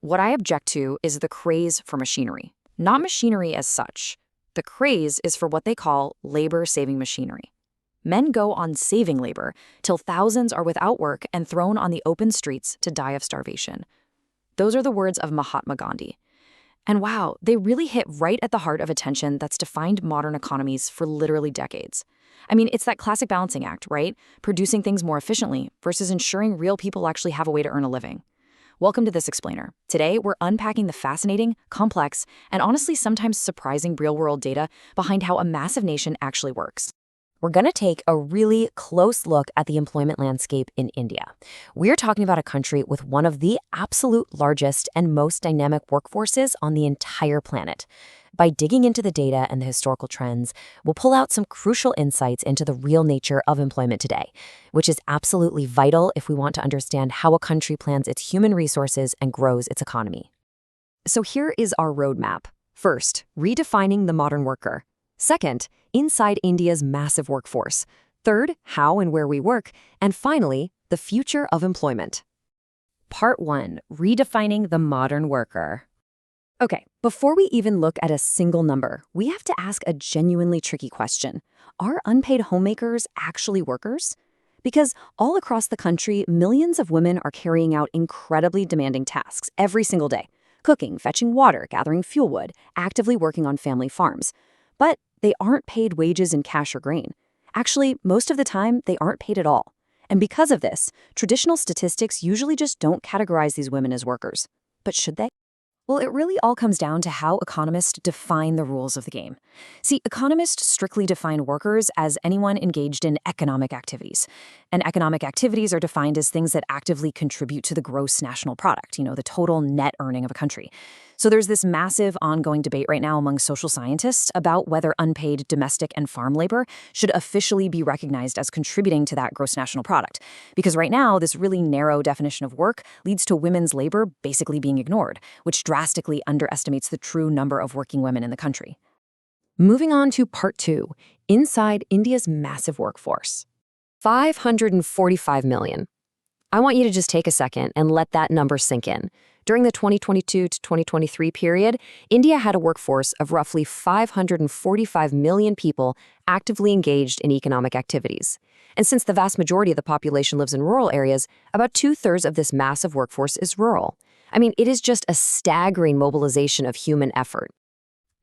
What I object to is the craze for machinery. Not machinery as such. The craze is for what they call labor-saving machinery. Men go on saving labor till thousands are without work and thrown on the open streets to die of starvation. Those are the words of Mahatma Gandhi. And wow, they really hit right at the heart of a tension that's defined modern economies for literally decades. I mean, it's that classic balancing act, right? Producing things more efficiently versus ensuring real people actually have a way to earn a living. Welcome to This Explainer. Today, we're unpacking the fascinating, complex, and honestly sometimes surprising real-world data behind how a massive nation actually works. We're going to take a really close look at the employment landscape in India. We're talking about a country with one of the absolute largest and most dynamic workforces on the entire planet. By digging into the data and the historical trends, we'll pull out some crucial insights into the real nature of employment today, which is absolutely vital if we want to understand how a country plans its human resources and grows its economy. So here is our roadmap. First, redefining the modern worker. Second, inside India's massive workforce. Third, how and where we work. And finally, the future of employment. Part 1. Redefining the modern worker. Okay, before we even look at a single number, we have to ask a genuinely tricky question. Are unpaid homemakers actually workers? Because all across the country, millions of women are carrying out incredibly demanding tasks every single day. Cooking, fetching water, gathering fuel wood, actively working on family farms. But they aren't paid wages in cash or grain. Actually, most of the time, they aren't paid at all. And because of this, traditional statistics usually just don't categorize these women as workers. But should they? Well, it really all comes down to how economists define the rules of the game. See, economists strictly define workers as anyone engaged in economic activities. And economic activities are defined as things that actively contribute to the gross national product, the total net earning of a country. So there's this massive ongoing debate right now among social scientists about whether unpaid domestic and farm labor should officially be recognized as contributing to that gross national product. Because right now, this really narrow definition of work leads to women's labor basically being ignored, which drastically underestimates the true number of working women in the country. Moving on to Part 2, inside India's massive workforce. 545 million. I want you to just take a second and let that number sink in. During the 2022 to 2023 period, India had a workforce of roughly 545 million people actively engaged in economic activities. And since the vast majority of the population lives in rural areas, about 2/3 of this massive workforce is rural. I mean, it is just a staggering mobilization of human effort.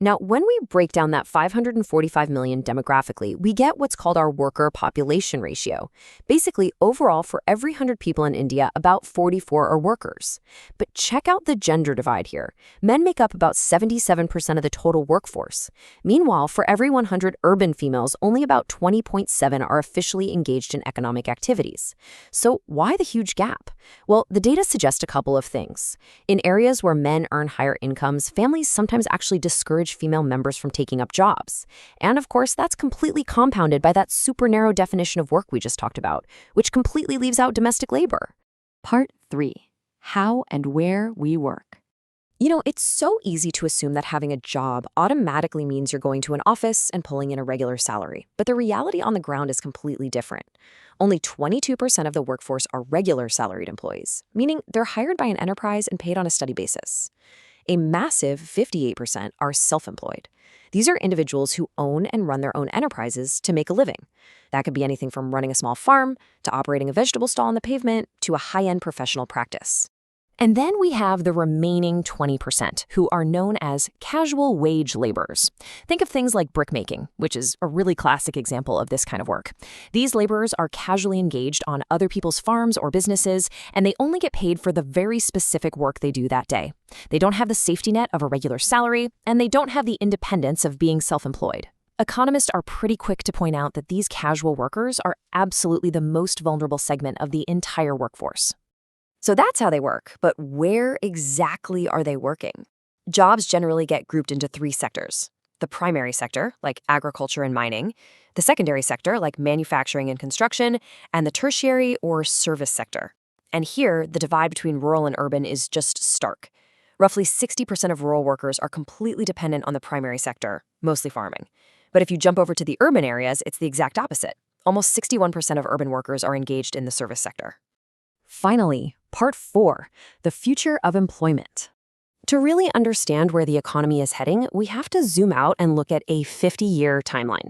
Now, when we break down that 545 million demographically, we get what's called our worker population ratio. Basically, overall, for every 100 people in India, about 44 are workers. But check out the gender divide here. Men make up about 77% of the total workforce. Meanwhile, for every 100 urban females, only about 20.7 are officially engaged in economic activities. So why the huge gap? Well, the data suggest a couple of things. In areas where men earn higher incomes, families sometimes actually discourage female members from taking up jobs. And of course, that's completely compounded by that super narrow definition of work we just talked about, which completely leaves out domestic labor. Part 3. How and where we work. It's so easy to assume that having a job automatically means you're going to an office and pulling in a regular salary. But the reality on the ground is completely different. Only 22% of the workforce are regular salaried employees, meaning they're hired by an enterprise and paid on a steady basis. A massive 58% are self-employed. These are individuals who own and run their own enterprises to make a living. That could be anything from running a small farm to operating a vegetable stall on the pavement to a high-end professional practice. And then we have the remaining 20%, who are known as casual wage laborers. Think of things like brickmaking, which is a really classic example of this kind of work. These laborers are casually engaged on other people's farms or businesses, and they only get paid for the very specific work they do that day. They don't have the safety net of a regular salary, and they don't have the independence of being self-employed. Economists are pretty quick to point out that these casual workers are absolutely the most vulnerable segment of the entire workforce. So that's how they work, but where exactly are they working? Jobs generally get grouped into 3 sectors. The primary sector, like agriculture and mining, the secondary sector, like manufacturing and construction, and the tertiary or service sector. And here, the divide between rural and urban is just stark. Roughly 60% of rural workers are completely dependent on the primary sector, mostly farming. But if you jump over to the urban areas, it's the exact opposite. Almost 61% of urban workers are engaged in the service sector. Finally, Part 4, the future of employment. To really understand where the economy is heading, we have to zoom out and look at a 50-year timeline.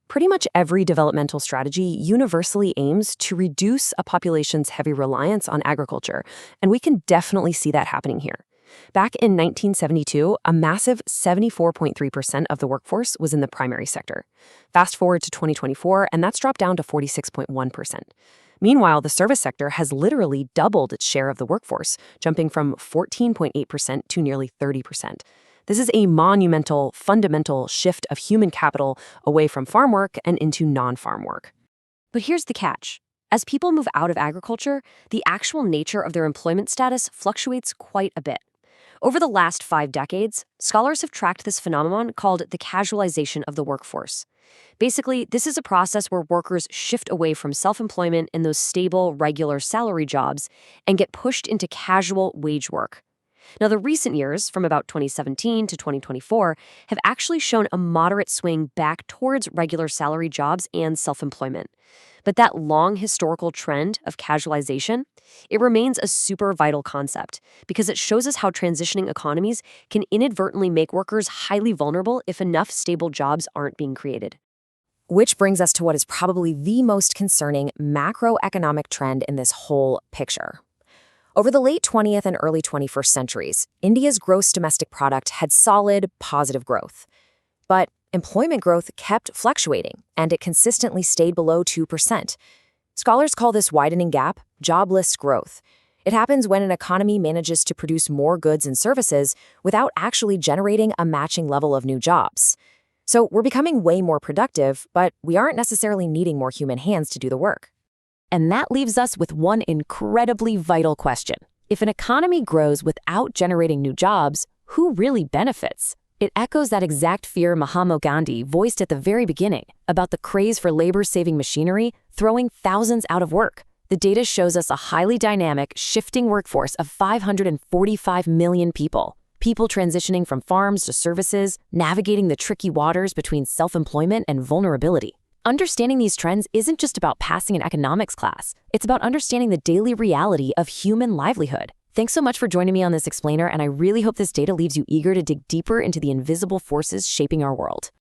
Pretty much every developmental strategy universally aims to reduce a population's heavy reliance on agriculture, and we can definitely see that happening here. Back in 1972, a massive 74.3% of the workforce was in the primary sector. Fast forward to 2024, and that's dropped down to 46.1%. Meanwhile, the service sector has literally doubled its share of the workforce, jumping from 14.8% to nearly 30%. This is a monumental, fundamental shift of human capital away from farm work and into non-farm work. But here's the catch. As people move out of agriculture, the actual nature of their employment status fluctuates quite a bit. Over the last 5 decades, scholars have tracked this phenomenon called the casualization of the workforce. Basically, this is a process where workers shift away from self-employment in those stable, regular salary jobs and get pushed into casual wage work. Now, the recent years, from about 2017 to 2024, have actually shown a moderate swing back towards regular salary jobs and self-employment. But that long historical trend of casualization, it remains a super vital concept because it shows us how transitioning economies can inadvertently make workers highly vulnerable if enough stable jobs aren't being created. Which brings us to what is probably the most concerning macroeconomic trend in this whole picture. Over the late 20th and early 21st centuries, India's gross domestic product had solid, positive growth. But employment growth kept fluctuating, and it consistently stayed below 2%. Scholars call this widening gap jobless growth. It happens when an economy manages to produce more goods and services without actually generating a matching level of new jobs. So we're becoming way more productive, but we aren't necessarily needing more human hands to do the work. And that leaves us with one incredibly vital question. If an economy grows without generating new jobs, who really benefits? It echoes that exact fear Mahatma Gandhi voiced at the very beginning about the craze for labor-saving machinery throwing thousands out of work. The data shows us a highly dynamic, shifting workforce of 545 million people. People transitioning from farms to services, navigating the tricky waters between self-employment and vulnerability. Understanding these trends isn't just about passing an economics class. It's about understanding the daily reality of human livelihood. Thanks so much for joining me on this explainer, and I really hope this data leaves you eager to dig deeper into the invisible forces shaping our world.